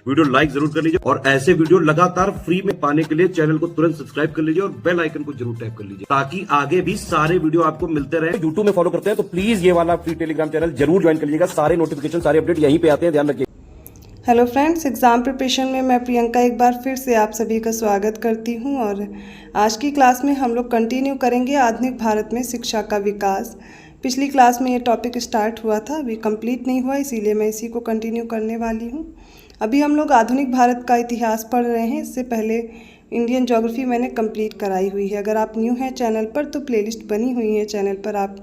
Video like जरूर कर लीजिए और ऐसे वीडियो लगातार फ्री में पाने के लिए चैनल को तुरंत सब्सक्राइब कर लीजिए और बेल आइकन को जरूर टैप कर लीजिए ताकि आगे भी सारे वीडियो आपको मिलते रहे। यूट्यूब में फॉलो करते हैं तो प्लीज ये वाला फ्री टेलीग्राम चैनल जरूर ज्वाइन कर लीजिएगा। सारे नोटिफिकेशन सारे अपडेट यहीं पे आते हैं, ध्यान रखिए। हेलो फ्रेंड्स, एग्ज़ाम प्रिपरेशन में मैं प्रियंका एक बार फिर से आप सभी का स्वागत करती हूं और आज की क्लास में हम लोग कंटिन्यू करेंगे आधुनिक भारत में शिक्षा का विकास। पिछली क्लास में ये टॉपिक स्टार्ट हुआ था, अभी कंप्लीट नहीं हुआ, इसीलिए मैं इसी को कंटिन्यू करने वाली हूं। अभी हम लोग आधुनिक भारत का इतिहास पढ़ रहे हैं। इससे पहले इंडियन ज्योग्राफी मैंने कंप्लीट कराई हुई है। अगर आप न्यू हैं चैनल पर तो प्लेलिस्ट बनी हुई है चैनल पर, आप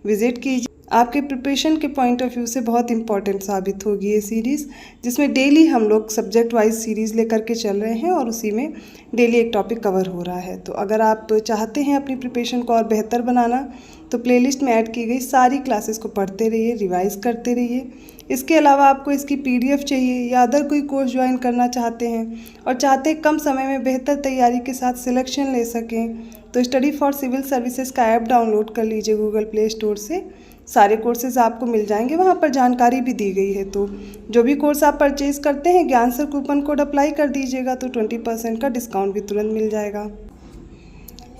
विज़िट कीजिए। आपके प्रिपरेशन के पॉइंट ऑफ व्यू से बहुत इंपॉर्टेंट साबित होगी ये सीरीज़, जिसमें डेली हम लोग सब्जेक्ट वाइज सीरीज़ लेकर के चल रहे हैं और उसी में डेली एक टॉपिक कवर हो रहा है। तो अगर आप चाहते हैं अपनी प्रिपरेशन को और बेहतर बनाना तो प्लेलिस्ट में ऐड की गई सारी क्लासेस को पढ़ते रहिए, रिवाइज करते रहिए। इसके अलावा आपको इसकी PDF चाहिए या अदर कोई कोर्स ज्वाइन करना चाहते हैं और चाहते हैं कम समय में बेहतर तैयारी के साथ सिलेक्शन ले सकें तो स्टडी फॉर सिविल सर्विसेज का ऐप डाउनलोड कर लीजिए गूगल प्ले स्टोर से। सारे कोर्सेज आपको मिल जाएंगे, वहाँ पर जानकारी भी दी गई है। तो जो भी कोर्स आप परचेज़ करते हैं ज्ञान सर कूपन कोड अप्लाई कर दीजिएगा तो 20% का डिस्काउंट भी तुरंत मिल जाएगा।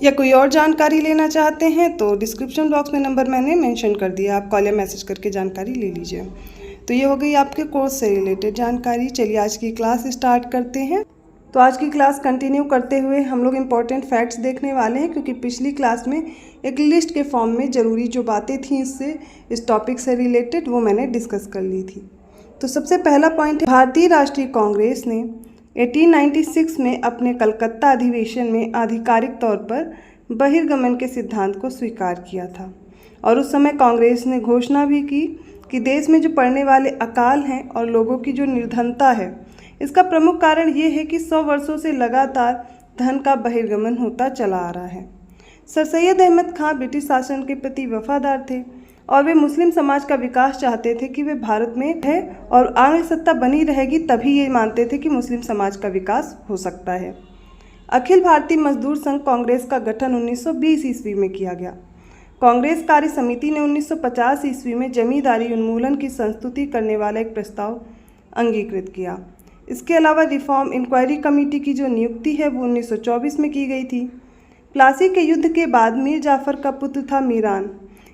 या कोई और जानकारी लेना चाहते हैं तो डिस्क्रिप्शन बॉक्स में नंबर मैंने मेंशन कर दिया, आप कॉल या मैसेज करके जानकारी ले लीजिए। तो ये हो गई आपके कोर्स से रिलेटेड जानकारी। चलिए आज की क्लास स्टार्ट करते हैं। तो आज की क्लास कंटिन्यू करते हुए हम लोग इम्पॉर्टेंट फैक्ट्स देखने वाले हैं, क्योंकि पिछली क्लास में एक लिस्ट के फॉर्म में ज़रूरी जो बातें थी इससे इस टॉपिक से रिलेटेड वो मैंने डिस्कस कर ली थी। तो सबसे पहला पॉइंट है, भारतीय राष्ट्रीय कांग्रेस ने 1896 में अपने कलकत्ता अधिवेशन में आधिकारिक तौर पर बहिर्गमन के सिद्धांत को स्वीकार किया था और उस समय कांग्रेस ने घोषणा भी की कि देश में जो पड़ने वाले अकाल हैं और लोगों की जो निर्धनता है इसका प्रमुख कारण ये है कि 100 वर्षों से लगातार धन का बहिर्गमन होता चला आ रहा है। सर सैयद अहमद खां ब्रिटिश शासन के प्रति वफादार थे और वे मुस्लिम समाज का विकास चाहते थे कि वे भारत में है और आंग्ल सत्ता बनी रहेगी, तभी ये मानते थे कि मुस्लिम समाज का विकास हो सकता है। अखिल भारतीय मजदूर संघ कांग्रेस का गठन 1920 ईस्वी में किया गया। कांग्रेस कार्य समिति ने 1950 ईस्वी में जमींदारी उन्मूलन की संस्तुति करने वाला एक प्रस्ताव अंगीकृत किया। इसके अलावा रिफॉर्म इंक्वायरी कमेटी की जो नियुक्ति है वो 1924 में की गई थी। प्लासी के युद्ध के बाद मीर जाफ़र का पुत्र था मीरान,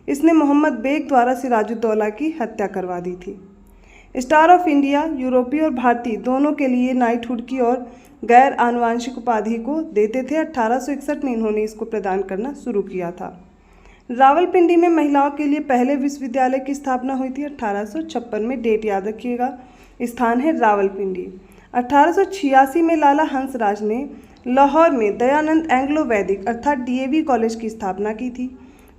इसने मोहम्मद बेग द्वारा सिराजुद्दौला की हत्या करवा दी थी। स्टार ऑफ इंडिया यूरोपीय और भारतीय दोनों के लिए नाइटहुड की और गैर आनुवंशिक उपाधि को देते थे। 1861 में इन्होंने इसको प्रदान करना शुरू किया था। रावलपिंडी में महिलाओं के लिए पहले विश्वविद्यालय की स्थापना हुई थी 1856 में, डेट याद रखिएगा, स्थान है रावलपिंडी। 1886 में लाला हंसराज ने लाहौर में दयानंद एंग्लो वैदिक अर्थात DAV कॉलेज की स्थापना की थी।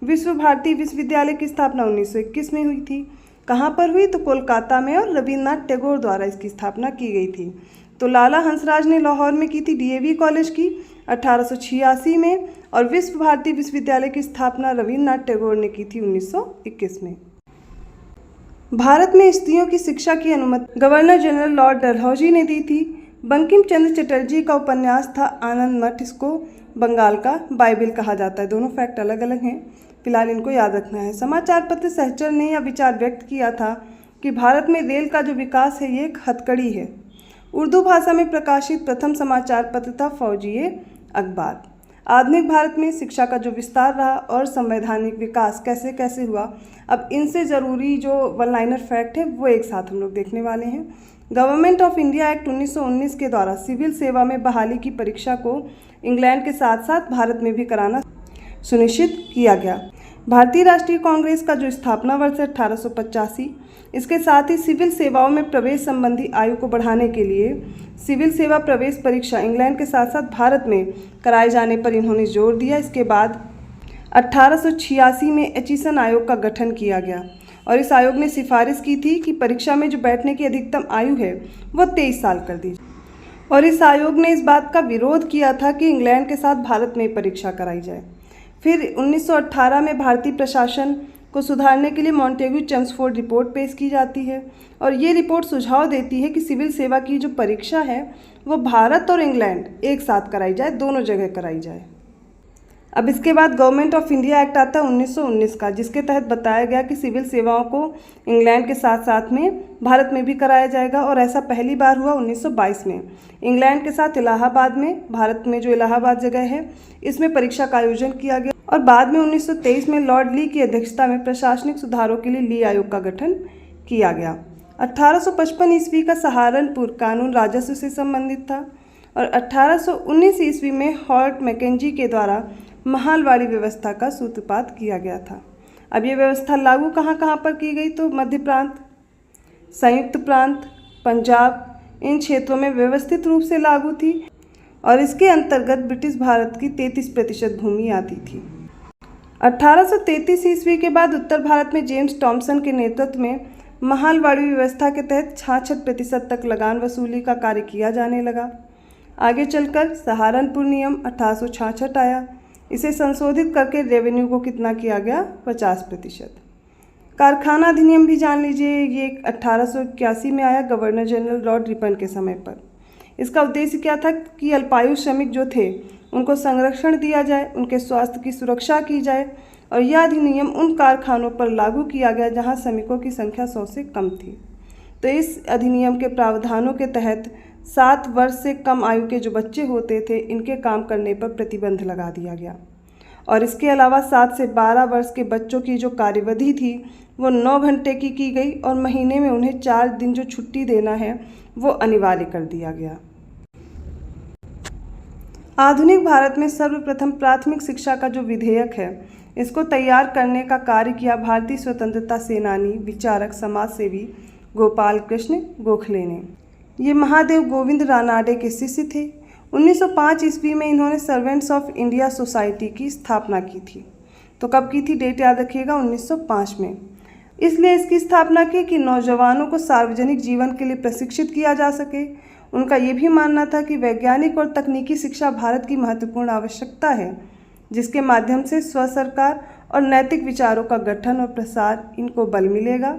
विश्व भारती विश्वविद्यालय की स्थापना 1921 में हुई थी। कहाँ पर हुई तो कोलकाता में, और रविन्द्रनाथ टैगोर द्वारा इसकी स्थापना की गई थी। तो लाला हंसराज ने लाहौर में की थी DAV कॉलेज की 1886 में और विश्व भारती विश्वविद्यालय की स्थापना रविन्द्रनाथ टैगोर ने की थी 1921 में। भारत में स्त्रियों की शिक्षा की अनुमति गवर्नर जनरल लॉर्ड डलहौजी ने दी थी। बंकिम चंद्र चटर्जी का उपन्यास था आनंद मठ, इसको बंगाल का बाइबिल कहा जाता है। दोनों फैक्ट अलग अलग हैं, फिलहाल इनको याद रखना है। समाचार पत्र सहचर ने यह विचार व्यक्त किया था कि भारत में रेल का जो विकास है ये एक हथकड़ी है। उर्दू भाषा में प्रकाशित प्रथम समाचार पत्र था फौजिए अखबार। आधुनिक भारत में शिक्षा का जो विस्तार रहा और संवैधानिक विकास कैसे कैसे हुआ, अब इनसे ज़रूरी जो वन लाइनर फैक्ट है वो एक साथ हम लोग देखने वाले हैं। गवर्नमेंट ऑफ इंडिया एक्ट 1919 के द्वारा सिविल सेवा में बहाली की परीक्षा को इंग्लैंड के साथ साथ भारत में भी कराना सुनिश्चित किया गया। भारतीय राष्ट्रीय कांग्रेस का जो स्थापना वर्ष है 1885, इसके साथ ही सिविल सेवाओं में प्रवेश संबंधी आयु को बढ़ाने के लिए सिविल सेवा प्रवेश परीक्षा इंग्लैंड के साथ साथ भारत में कराए जाने पर इन्होंने जोर दिया। इसके बाद 1886 में एचिसन आयोग का गठन किया गया और इस आयोग ने सिफारिश की थी कि परीक्षा में जो बैठने की अधिकतम आयु है वो 23 साल कर दी और इस आयोग ने इस बात का विरोध किया था कि इंग्लैंड के साथ भारत में परीक्षा कराई जाए। फिर 1918 में भारतीय प्रशासन को सुधारने के लिए मॉन्टेग्यू चेम्सफोर्ड रिपोर्ट पेश की जाती है और ये रिपोर्ट सुझाव देती है कि सिविल सेवा की जो परीक्षा है वो भारत और इंग्लैंड एक साथ कराई जाए, दोनों जगह कराई जाए। अब इसके बाद गवर्नमेंट ऑफ इंडिया एक्ट आता है 1919 का, जिसके तहत बताया गया कि सिविल सेवाओं को इंग्लैंड के साथ साथ में भारत में भी कराया जाएगा। और ऐसा पहली बार हुआ 1922 में इंग्लैंड के साथ इलाहाबाद में, भारत में जो इलाहाबाद जगह है, इसमें परीक्षा का आयोजन किया गया। और बाद में 1923 में लॉर्ड ली की अध्यक्षता में प्रशासनिक सुधारों के लिए ली आयोग का गठन किया गया। 1855 ईस्वी का सहारनपुर कानून राजस्व से संबंधित था और 1819 ईस्वी में हॉर्ट मैकेंजी के द्वारा महालवाड़ी व्यवस्था का सूत्रपात किया गया था। अब ये व्यवस्था लागू कहाँ कहाँ पर की गई, तो मध्य प्रांत, संयुक्त प्रांत, पंजाब, इन क्षेत्रों में व्यवस्थित रूप से लागू थी और इसके अंतर्गत ब्रिटिश भारत की 33% भूमि आती थी। 1833 ईस्वी के बाद उत्तर भारत में जेम्स टॉमसन के नेतृत्व में महालवाड़ी व्यवस्था के तहत 66% तक लगान वसूली का कार्य किया जाने लगा। आगे चलकर सहारनपुर नियम 1866 आया। इसे संशोधित करके रेवेन्यू को कितना किया गया, 50%। कारखाना अधिनियम भी जान लीजिए, ये 1881 में आया गवर्नर जनरल लॉर्ड रिपन के समय पर। इसका उद्देश्य क्या था कि अल्पायु श्रमिक जो थे उनको संरक्षण दिया जाए, उनके स्वास्थ्य की सुरक्षा की जाए और यह अधिनियम उन कारखानों पर लागू किया गया जहां श्रमिकों की संख्या 100 से कम थी। तो इस अधिनियम के प्रावधानों के तहत 7 वर्ष से कम आयु के जो बच्चे होते थे इनके काम करने पर प्रतिबंध लगा दिया गया और इसके अलावा 7 से 12 वर्ष के बच्चों की जो कार्यविधि थी वो 9 घंटे की गई और महीने में उन्हें 4 दिन जो छुट्टी देना है वो अनिवार्य कर दिया गया। आधुनिक भारत में सर्वप्रथम प्राथमिक शिक्षा का जो विधेयक है इसको तैयार करने का कार्य किया भारतीय स्वतंत्रता सेनानी, विचारक, समाजसेवी गोपाल कृष्ण गोखले ने। ये महादेव गोविंद रानाडे के शिष्य थे। 1905 ईस्वी में इन्होंने सर्वेंट्स ऑफ इंडिया सोसाइटी की स्थापना की थी। तो कब की थी, डेट याद रखिएगा, 1905 में। इसलिए इसकी स्थापना की कि नौजवानों को सार्वजनिक जीवन के लिए प्रशिक्षित किया जा सके। उनका ये भी मानना था कि वैज्ञानिक और तकनीकी शिक्षा भारत की महत्वपूर्ण आवश्यकता है, जिसके माध्यम से स्व सरकार और नैतिक विचारों का गठन और प्रसार इनको बल मिलेगा।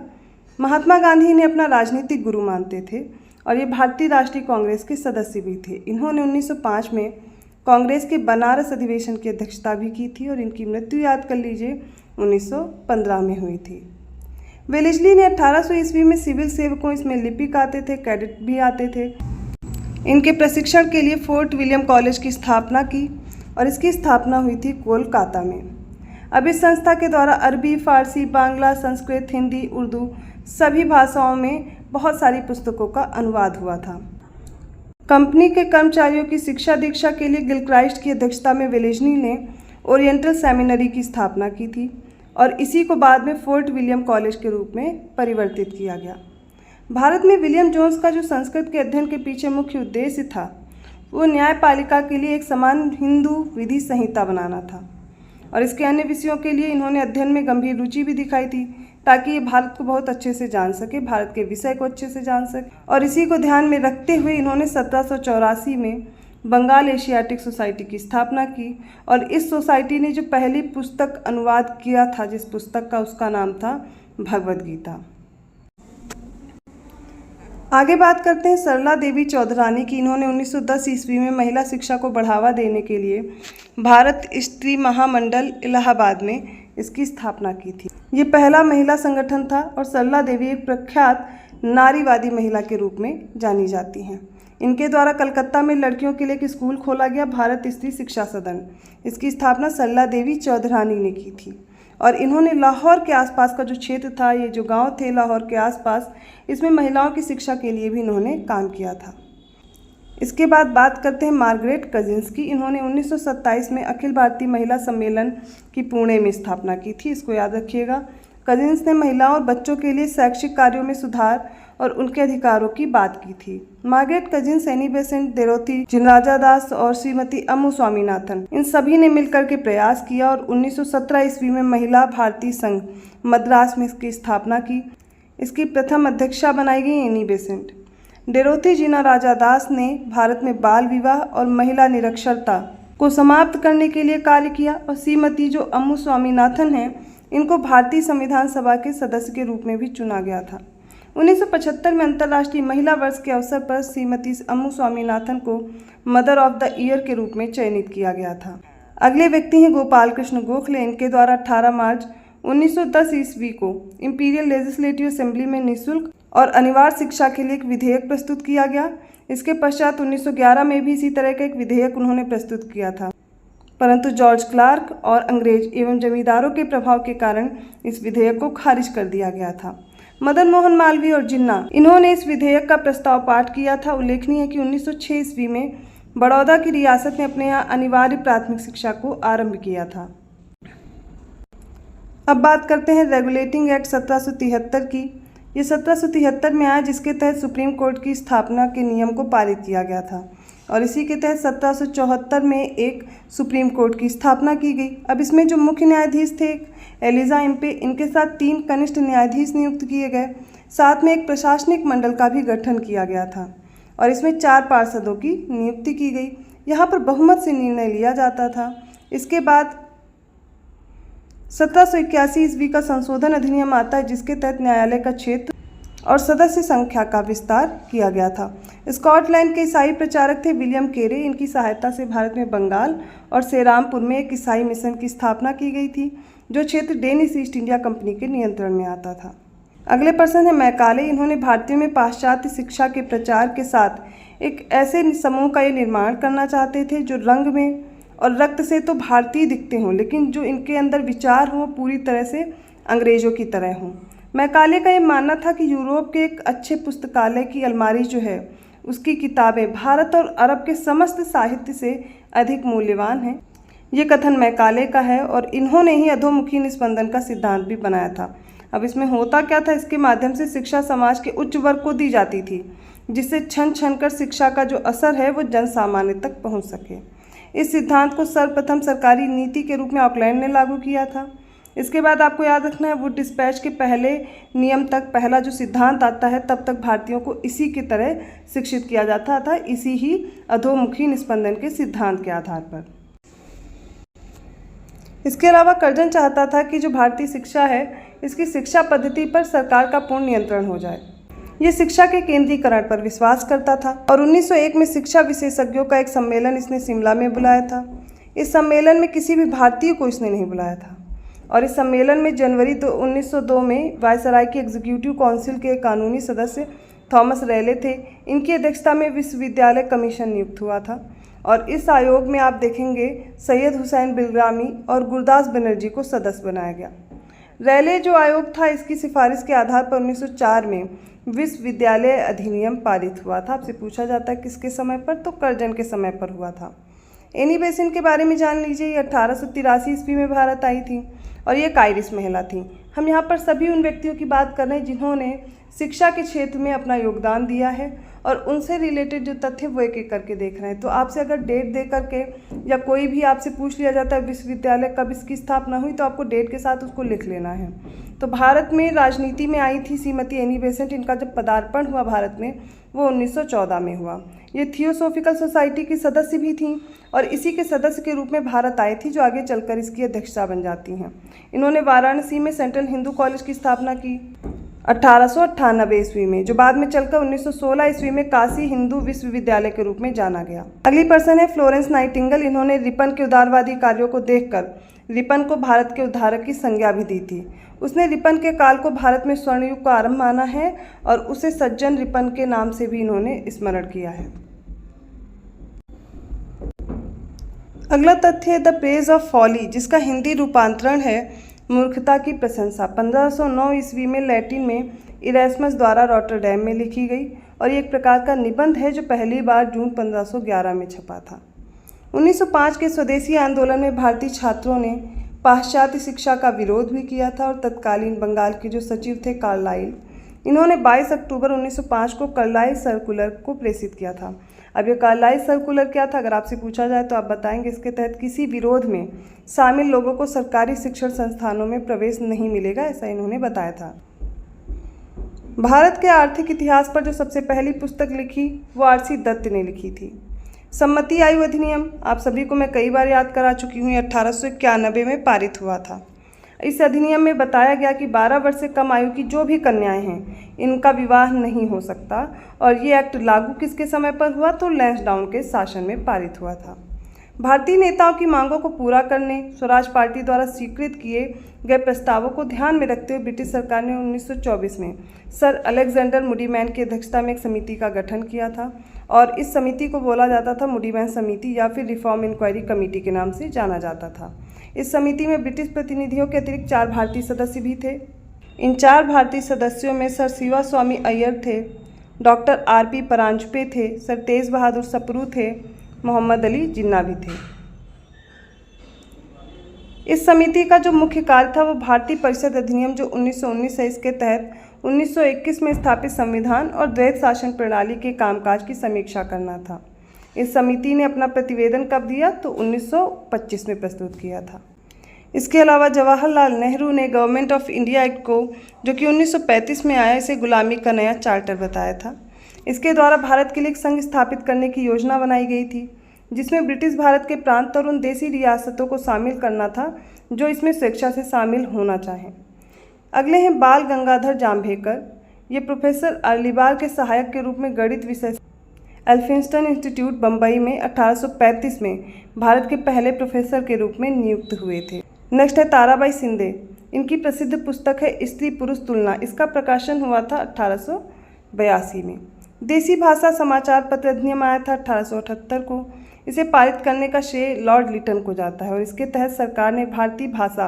महात्मा गांधी इन्हें अपना राजनीतिक गुरु मानते थे और ये भारतीय राष्ट्रीय कांग्रेस के सदस्य भी थे। इन्होंने 1905 में कांग्रेस के बनारस अधिवेशन की अध्यक्षता भी की थी और इनकी मृत्यु याद कर लीजिए 1915 में हुई थी। वेलेस्ली ने 1800 ईस्वी में सिविल सेवकों, इसमें लिपिक आते थे, कैडेट भी आते थे, इनके प्रशिक्षण के लिए फोर्ट विलियम कॉलेज की स्थापना की और इसकी स्थापना हुई थी कोलकाता में। अब इस संस्था के द्वारा अरबी, फारसी, बांग्ला, संस्कृत, हिंदी, उर्दू सभी भाषाओं में बहुत सारी पुस्तकों का अनुवाद हुआ था। कंपनी के कर्मचारियों की शिक्षा दीक्षा के लिए गिलक्राइस्ट की अध्यक्षता में वेलेस्ली ने ओरिएंटल सेमिनरी की स्थापना की थी और इसी को बाद में फोर्ट विलियम कॉलेज के रूप में परिवर्तित किया गया। भारत में विलियम जोन्स का जो संस्कृत के अध्ययन के पीछे मुख्य उद्देश्य था वो न्यायपालिका के लिए एक समान हिंदू विधि संहिता बनाना था और इसके अन्य विषयों के लिए इन्होंने अध्ययन में गंभीर रुचि भी दिखाई थी ताकि ये भारत को बहुत अच्छे से जान सके, भारत के विषय को अच्छे से जान सके। और इसी को ध्यान में रखते हुए इन्होंने 1784 में बंगाल एशियाटिक सोसाइटी की स्थापना की और इस सोसाइटी ने जो पहली पुस्तक अनुवाद किया था, जिस पुस्तक का, उसका नाम था भगवद गीता। आगे बात करते हैं सरला देवी चौधरानी की। इन्होंने 1910 ईस्वी में महिला शिक्षा को बढ़ावा देने के लिए भारत स्त्री महामंडल इलाहाबाद में इसकी स्थापना की थी। ये पहला महिला संगठन था और सरला देवी एक प्रख्यात नारीवादी महिला के रूप में जानी जाती हैं। इनके द्वारा कलकत्ता में लड़कियों के लिए एक स्कूल खोला गया, भारत स्त्री शिक्षा सदन। इसकी स्थापना सरला देवी चौधरानी ने की थी और इन्होंने लाहौर के आसपास का जो क्षेत्र था, ये जो गांव थे लाहौर के आसपास, इसमें महिलाओं की शिक्षा के लिए भी इन्होंने काम किया था। इसके बाद बात करते हैं मार्गरेट कजिन्स की। इन्होंने 1927 में अखिल भारतीय महिला सम्मेलन की पुणे में स्थापना की थी, इसको याद रखिएगा। कजिन्स ने महिलाओं और बच्चों के लिए शैक्षिक कार्यों में सुधार और उनके अधिकारों की बात की थी। मार्गरेट कजिन्स, एनी बेसेंट डेरोथी, जिनराजा दास और श्रीमती अम्मू स्वामीनाथन, इन सभी ने मिलकर के प्रयास किया और 1917 ईस्वी में महिला भारतीय संघ मद्रास में इसकी स्थापना की। इसकी प्रथम अध्यक्षा बनाई गई एनी बेसेंट। डेरोथी जिनराजा दास ने भारत में बाल विवाह और महिला निरक्षरता को समाप्त करने के लिए कार्य किया और श्रीमती जो अम्मू स्वामीनाथन हैं, इनको भारतीय संविधान सभा के सदस्य के रूप में भी चुना गया था। 1975 में अंतर्राष्ट्रीय महिला वर्ष के अवसर पर श्रीमती अम्मू स्वामीनाथन को मदर ऑफ द ईयर के रूप में चयनित किया गया था। अगले व्यक्ति हैं गोपाल कृष्ण गोखले। इनके द्वारा 18 मार्च 1910 ईस्वी को इंपीरियल लेजिस्लेटिव असेंबली में निःशुल्क और अनिवार्य शिक्षा के लिए एक विधेयक प्रस्तुत किया गया। इसके पश्चात 1911 में भी इसी तरह का एक विधेयक उन्होंने प्रस्तुत किया था, परंतु जॉर्ज क्लार्क और अंग्रेज एवं जमींदारों के प्रभाव के कारण इस विधेयक को खारिज कर दिया गया था। मदन मोहन मालवीय और जिन्ना, इन्होंने इस विधेयक का प्रस्ताव पाठ किया था। उल्लेखनीय है कि 1906 ईस्वी में बड़ौदा की रियासत ने अपने यहाँ अनिवार्य प्राथमिक शिक्षा को आरंभ किया था। अब बात करते हैं रेगुलेटिंग एक्ट 1773 की। ये 1773 में आया, जिसके तहत सुप्रीम कोर्ट की स्थापना के नियम को पारित किया गया था और इसी के तहत 1774 में एक सुप्रीम कोर्ट की स्थापना की गई। अब इसमें जो मुख्य न्यायाधीश थे एलिजा इम्पे, इनके साथ 3 कनिष्ठ न्यायाधीश नियुक्त किए गए। साथ में एक प्रशासनिक मंडल का भी गठन किया गया था और इसमें 4 पार्षदों की नियुक्ति की गई। यहाँ पर बहुमत से निर्णय लिया जाता था। इसके बाद 1781 ईस्वी का संशोधन अधिनियम आता है, जिसके तहत न्यायालय का क्षेत्र और सदस्य संख्या का विस्तार किया गया था। स्कॉटलैंड के ईसाई प्रचारक थे विलियम केरे। इनकी सहायता से भारत में बंगाल और सेरामपुर में एक ईसाई मिशन की स्थापना की गई थी, जो क्षेत्र डेनिश ईस्ट इंडिया कंपनी के नियंत्रण में आता था। अगले पर्सन है मैकाले। इन्होंने भारतीयों में पाश्चात्य शिक्षा के प्रचार के साथ एक ऐसे समूह का ये निर्माण करना चाहते थे जो रंग में और रक्त से तो भारतीय दिखते हों, लेकिन जो इनके अंदर विचार हों पूरी तरह से अंग्रेज़ों की तरह हों। मैकाले का ये मानना था कि यूरोप के एक अच्छे पुस्तकालय की अलमारी जो है, उसकी किताबें भारत और अरब के समस्त साहित्य से अधिक मूल्यवान हैं। ये कथन मैकाले का है और इन्होंने ही अधोमुखी निस्पंदन का सिद्धांत भी बनाया था। अब इसमें होता क्या था, इसके माध्यम से शिक्षा समाज के उच्च वर्ग को दी जाती थी, जिससे छन छन कर शिक्षा का जो असर है वो जन सामान्य तक पहुँच सके। इस सिद्धांत को सर्वप्रथम सरकारी नीति के रूप में ऑकलैंड ने लागू किया था। इसके बाद आपको याद रखना है, वुड डिस्पैच के पहले नियम तक पहला जो सिद्धांत आता है, तब तक भारतीयों को इसी की तरह शिक्षित किया जाता था, इसी ही अधोमुखी निस्पंदन के सिद्धांत के आधार पर। इसके अलावा कर्जन चाहता था कि जो भारतीय शिक्षा है, इसकी शिक्षा पद्धति पर सरकार का पूर्ण नियंत्रण हो जाए। ये शिक्षा के केंद्रीकरण पर विश्वास करता था और 1901 में शिक्षा विशेषज्ञों का एक सम्मेलन इसने शिमला में बुलाया था। इस सम्मेलन में किसी भी भारतीय को इसने नहीं बुलाया था और इस सम्मेलन में जनवरी 1902 में वायसराय की एग्जीक्यूटिव काउंसिल के कानूनी सदस्य थॉमस रैले थे। इनकी अध्यक्षता में विश्वविद्यालय कमीशन नियुक्त हुआ था और इस आयोग में आप देखेंगे सैयद हुसैन बिलग्रामी और गुरदास बनर्जी को सदस्य बनाया गया। रैले जो आयोग था, इसकी सिफारिश के आधार पर 1904 में विश्वविद्यालय अधिनियम पारित हुआ था। आपसे पूछा जाता है किसके समय पर, तो कर्जन के समय पर हुआ था। एनी बेसेंट के बारे में जान लीजिए। ये 1883 ईस्वी में भारत आई थी और ये एक आयरिश महिला थी। हम यहाँ पर सभी उन व्यक्तियों की बात कर रहे हैं जिन्होंने शिक्षा के क्षेत्र में अपना योगदान दिया है और उनसे रिलेटेड जो तथ्य वो एक एक करके देख रहे हैं। तो आपसे अगर डेट दे करके या कोई भी आपसे पूछ लिया जाता है विश्वविद्यालय कब इसकी स्थापना हुई, तो आपको डेट के साथ उसको लिख लेना है। तो भारत में राजनीति में आई थी श्रीमती एनी बेसेंट। इनका जब पदार्पण हुआ भारत में वो 1914 में हुआ। ये थियोसॉफिकल सोसाइटी की सदस्य भी थीं और इसी के सदस्य के रूप में भारत आई थी, जो आगे चलकर इसकी अध्यक्षा बन जाती हैं। इन्होंने वाराणसी में सेंट्रल हिंदू कॉलेज की स्थापना की 1898 ईस्वी में, जो बाद में चलकर 1916 ईस्वी में काशी हिंदू विश्वविद्यालय के रूप में जाना गया। अगली पर्सन है फ्लोरेंस नाइटिंगेल। इन्होंने रिपन के उदारवादी कार्यों को देखकर रिपन को भारत के उद्धारक की संज्ञा भी दी थी। उसने रिपन के काल को भारत में स्वर्ण युग का आरंभ माना है और उसे सज्जन रिपन के नाम से भी इन्होंने स्मरण किया है। अगला तथ्य है द प्रेज ऑफ फॉली, जिसका हिंदी रूपांतरण है मूर्खता की प्रशंसा। 1509 ईस्वी में लैटिन में इरेस्मस द्वारा रॉटरडैम में लिखी गई और ये एक प्रकार का निबंध है जो पहली बार जून 1511 में छपा था। 1905 के स्वदेशी आंदोलन में भारतीय छात्रों ने पाश्चात्य शिक्षा का विरोध भी किया था और तत्कालीन बंगाल के जो सचिव थे कार्लाइल, इन्होंने 22 अक्टूबर 1905 को कार्लाइल सर्कुलर को प्रेषित किया था। अब ये कार्लाइल सर्कुलर क्या था, अगर आपसे पूछा जाए तो आप बताएंगे इसके तहत किसी विरोध में शामिल लोगों को सरकारी शिक्षण संस्थानों में प्रवेश नहीं मिलेगा, ऐसा इन्होंने बताया था। भारत के आर्थिक इतिहास पर जो सबसे पहली पुस्तक लिखी वो आर.सी. दत्त ने लिखी थी। सम्मति आयु अधिनियम आप सभी को मैं कई बार याद करा चुकी हूँ, 1891 में पारित हुआ था। इस अधिनियम में बताया गया कि 12 वर्ष से कम आयु की जो भी कन्याएं हैं इनका विवाह नहीं हो सकता और ये एक्ट लागू किसके समय पर हुआ, तो लैंसडाउन के शासन में पारित हुआ था। भारतीय नेताओं की मांगों को पूरा करने स्वराज पार्टी द्वारा स्वीकृत किए गए प्रस्तावों को ध्यान में रखते हुए ब्रिटिश सरकार ने 1924 में सर अलेक्जेंडर मूडीमैन की अध्यक्षता में एक समिति का गठन किया था और इस समिति को बोला जाता था मूडीमैन समिति या फिर रिफॉर्म इंक्वायरी कमेटी के नाम से जाना जाता था। इस समिति में ब्रिटिश प्रतिनिधियों के अतिरिक्त 4 भारतीय सदस्य भी थे। इन 4 भारतीय सदस्यों में सर शिवा स्वामी अय्यर थे, डॉक्टर R.P. परांजपे थे, सर तेज बहादुर सप्रू थे, मोहम्मद अली जिन्ना भी थे। इस समिति का जो मुख्य कार्य था वो भारतीय परिषद अधिनियम जो 1919 है इसके तहत 1921 में स्थापित संविधान और द्वैत शासन प्रणाली के कामकाज की समीक्षा करना था। इस समिति ने अपना प्रतिवेदन कब दिया तो 1925 में प्रस्तुत किया था। इसके अलावा जवाहरलाल नेहरू ने गवर्नमेंट ऑफ इंडिया एक्ट को जो कि 1935 में आया इसे गुलामी का नया चार्टर बताया था। इसके द्वारा भारत के लिए एक संघ स्थापित करने की योजना बनाई गई थी जिसमें ब्रिटिश भारत के प्रांत और उन देसी रियासतों को शामिल करना था जो इसमें स्वेच्छा से शामिल होना चाहें। अगले हैं बाल गंगाधर जाम्भेकर। ये प्रोफेसर अलीबार के सहायक के रूप में गणित विषय एल्फिंस्टन इंस्टीट्यूट बम्बई में 1835 में भारत के पहले प्रोफेसर के रूप में नियुक्त हुए थे। नेक्स्ट है ताराबाई शिंदे। इनकी प्रसिद्ध पुस्तक है स्त्री पुरुष तुलना। इसका प्रकाशन हुआ था 1882 में। देसी भाषा समाचार पत्र अधिनियम आया था 1878 को। इसे पारित करने का श्रेय लॉर्ड लिटन को जाता है और इसके तहत सरकार ने भारतीय भाषा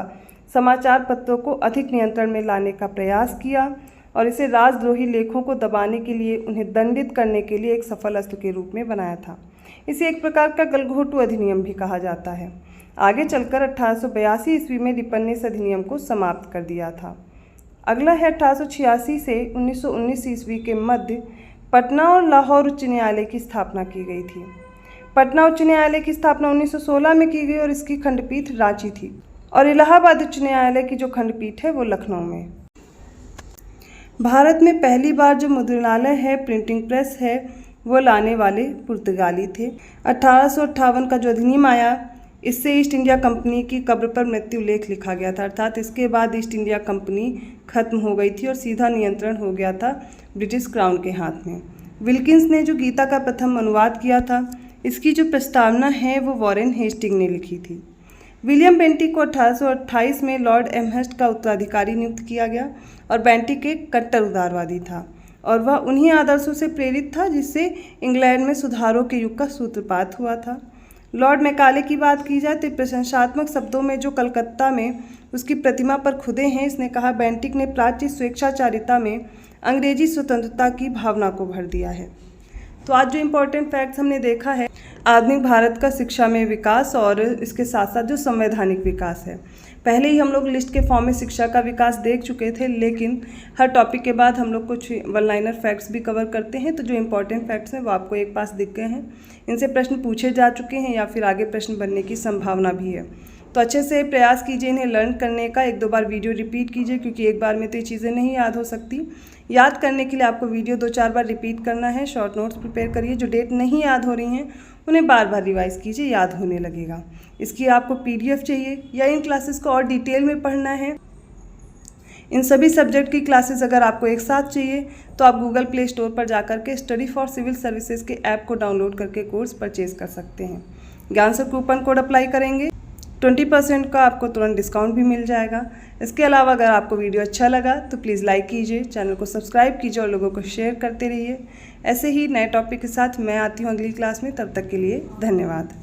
समाचार पत्रों को अधिक नियंत्रण में लाने का प्रयास किया और इसे राजद्रोही लेखों को दबाने के लिए उन्हें दंडित करने के लिए एक सफल अस्त्र के रूप में बनाया था। इसे एक प्रकार का गलघोटू अधिनियम भी कहा जाता है। आगे चलकर 1882 ईस्वी में रिपन ने इस अधिनियम को समाप्त कर दिया था। अगला है 1886 से 1919 ईस्वी के मध्य पटना और लाहौर उच्च न्यायालय की स्थापना की गई थी। पटना उच्च न्यायालय की स्थापना 1916 में की गई और इसकी खंडपीठ रांची थी और इलाहाबाद उच्च न्यायालय की जो खंडपीठ है वो लखनऊ में। भारत में पहली बार जो मुद्रणालय है प्रिंटिंग प्रेस है वो लाने वाले पुर्तगाली थे। 1858 का जो अधिनियम आया इससे ईस्ट इंडिया कंपनी की कब्र पर मृत्यु लेख लिखा गया था, अर्थात इसके बाद ईस्ट इंडिया कंपनी खत्म हो गई थी और सीधा नियंत्रण हो गया था ब्रिटिश क्राउन के हाथ में। विल्किंस ने जो गीता का प्रथम अनुवाद किया था इसकी जो प्रस्तावना है वो वॉरेन हेस्टिंग ने लिखी थी। विलियम बेंटिक को 1828 में लॉर्ड एमहर्स्ट का उत्तराधिकारी नियुक्त किया गया और बेंटिक एक कट्टर उदारवादी था और वह उन्हीं आदर्शों से प्रेरित था जिससे इंग्लैंड में सुधारों के युग का सूत्रपात हुआ था। लॉर्ड मैकाले की बात की जाए तो प्रशंसात्मक शब्दों में जो कलकत्ता में उसकी प्रतिमा पर खुदे हैं, इसने कहा बेंटिक ने प्राच्य स्वेच्छाचारिता में अंग्रेजी स्वतंत्रता की भावना को भर दिया है। तो आज जो इम्पोर्टेंट फैक्ट्स हमने देखा है आधुनिक भारत का शिक्षा में विकास और इसके साथ साथ जो संवैधानिक विकास है। पहले ही हम लोग लिस्ट के फॉर्म में शिक्षा का विकास देख चुके थे, लेकिन हर टॉपिक के बाद हम लोग कुछ वन लाइनर फैक्ट्स भी कवर करते हैं। तो जो इम्पोर्टेंट फैक्ट्स हैं वो आपको एक पास दिख गए हैं। इनसे प्रश्न पूछे जा चुके हैं या फिर आगे प्रश्न बनने की संभावना भी है। तो अच्छे से प्रयास कीजिए इन्हें लर्न करने का। 1-2 बार वीडियो रिपीट कीजिए क्योंकि एक बार में तो ये चीज़ें नहीं याद हो सकती। याद करने के लिए आपको वीडियो 2-4 बार रिपीट करना है। शॉर्ट नोट्स प्रिपेयर करिए। जो डेट नहीं याद हो रही हैं उन्हें बार बार रिवाइज कीजिए, याद होने लगेगा। इसकी आपको PDF चाहिए या इन क्लासेस को और डिटेल में पढ़ना है, इन सभी सब्जेक्ट की क्लासेस अगर आपको एक साथ चाहिए तो आप गूगल प्ले स्टोर पर जाकर के स्टडी फॉर सिविल सर्विसेज के ऐप को डाउनलोड करके कोर्स परचेज कर सकते हैं। ज्ञान सर कूपन कोड अप्लाई करेंगे 20% का आपको तुरंत डिस्काउंट भी मिल जाएगा। इसके अलावा अगर आपको वीडियो अच्छा लगा तो प्लीज़ लाइक कीजिए, चैनल को सब्सक्राइब कीजिए और लोगों को शेयर करते रहिए। ऐसे ही नए टॉपिक के साथ मैं आती हूँ अगली क्लास में। तब तक के लिए धन्यवाद।